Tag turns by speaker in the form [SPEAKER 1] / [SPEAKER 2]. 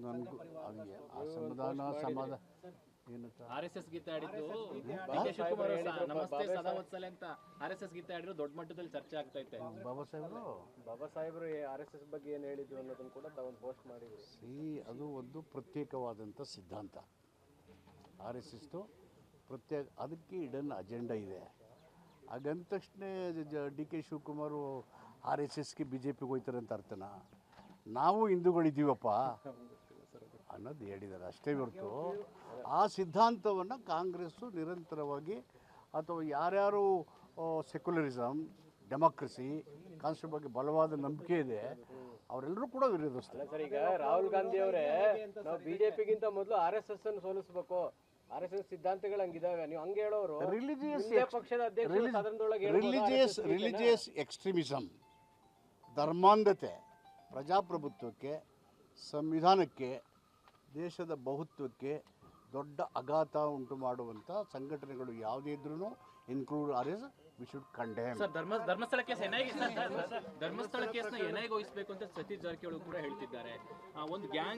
[SPEAKER 1] ನನಗೂ ಅಸಮಾಧಾನ ಸಮಾಧಾನ ಏನಂತ
[SPEAKER 2] RSS ಗೀತೆ ಆಡಿದ್ದು DK ಶಿವಕುಮಾರ್ ನಮಸ್ತೆ ಸದಾ ವತ್ಸಲೆ ಅಂತ RSS ಗೀತೆ ಆಡಿದ್ರು ದೊಡ್ಡ ಮಟ್ಟದಲ್ಲಿ ಚರ್ಚೆ ಆಗ್ತಾ ಇತ್ತು.
[SPEAKER 3] ಬಾಬಾ ಸಾಹೇಬರು RSS ಬಗ್ಗೆ ಏನು ಹೇಳಿದ್ರು ಅನ್ನೋದನ್ನು ಕೂಡ ತಾವು ಪೋಸ್ಟ್ ಮಾಡಿದ್ರು.
[SPEAKER 1] ಅದು ಒಂದು ಪ್ರತ್ಯೇಕವಾದಂಥ ಸಿದ್ಧಾಂತ. RSS ಪ್ರತ್ಯೇಕ, ಅದಕ್ಕೆ ಇಡನ್ ಅಜೆಂಡಾ ಇದೆ. ಹಾಗಂದ ತಕ್ಷಣ DK ಶಿವಕುಮಾರ್ RSSಗೆ BJPಗೆ ಹೋಗ್ತಾರೆ ಅಂತ ಅರ್ಥನಾ? ನಾವು ಹಿಂದೂಗಳಿದ್ದೀವಪ್ಪ ಅನ್ನೋದು ಹೇಳಿದ್ದಾರೆ ಅಷ್ಟೇ ಹೊರತು ಆ ಸಿದ್ಧಾಂತವನ್ನು ಕಾಂಗ್ರೆಸ್ಸು ನಿರಂತರವಾಗಿ ಅಥವಾ ಯಾರ್ಯಾರು ಸೆಕ್ಯುಲರಿಸಮ್, ಡೆಮಾಕ್ರಸಿ, ಕಾನ್ಸ್ಟಿಟ್ಯೂಷನ್ ಬಗ್ಗೆ ಬಲವಾದ ನಂಬಿಕೆ ಇದೆ ಅವರೆಲ್ಲರೂ ಕೂಡ ವಿರೋಧಿಸ್ತಾರೆ.
[SPEAKER 3] ಸರ್, ಈಗ ರಾಹುಲ್ ಗಾಂಧಿ ಅವರೇ ನಾವು BJPಗಿಂತ ಮೊದಲು RSS ಅನ್ನು ಸೋಲಿಸಬೇಕು, RSS ಸಿದ್ಧಾಂತಗಳು ಹಂಗಿದಾವೆ, ನೀವು ಹಂಗೆ ಹೇಳೋರು ಪಕ್ಷದ
[SPEAKER 1] ರಿಲಿಜಿಯಸ್ ಎಕ್ಸ್ಟ್ರೀಮಿಸಮ್, ಧರ್ಮಾಂಧತೆ ಪ್ರಜಾಪ್ರಭುತ್ವಕ್ಕೆ, ಸಂವಿಧಾನಕ್ಕೆ, ದೇಶದ ಬಹುತ್ವಕ್ಕೆ ದೊಡ್ಡ ಆಘಾತ ಉಂಟು ಮಾಡುವಂಥ ಸಂಘಟನೆಗಳು ಯಾವುದೇ ಇದ್ರೂ include RSS, we should condemn.
[SPEAKER 2] Sir, Dharmasthala ಕೇಸ್ನ NIA ವಹಿಸಬೇಕು ಅಂತ ಸತೀಶ್ ಜಾರಕಿಹೊಳಿ ಕೂಡ ಹೇಳ್ತಿದ್ದಾರೆ. ಒಂದು ಗ್ಯಾಂಗ್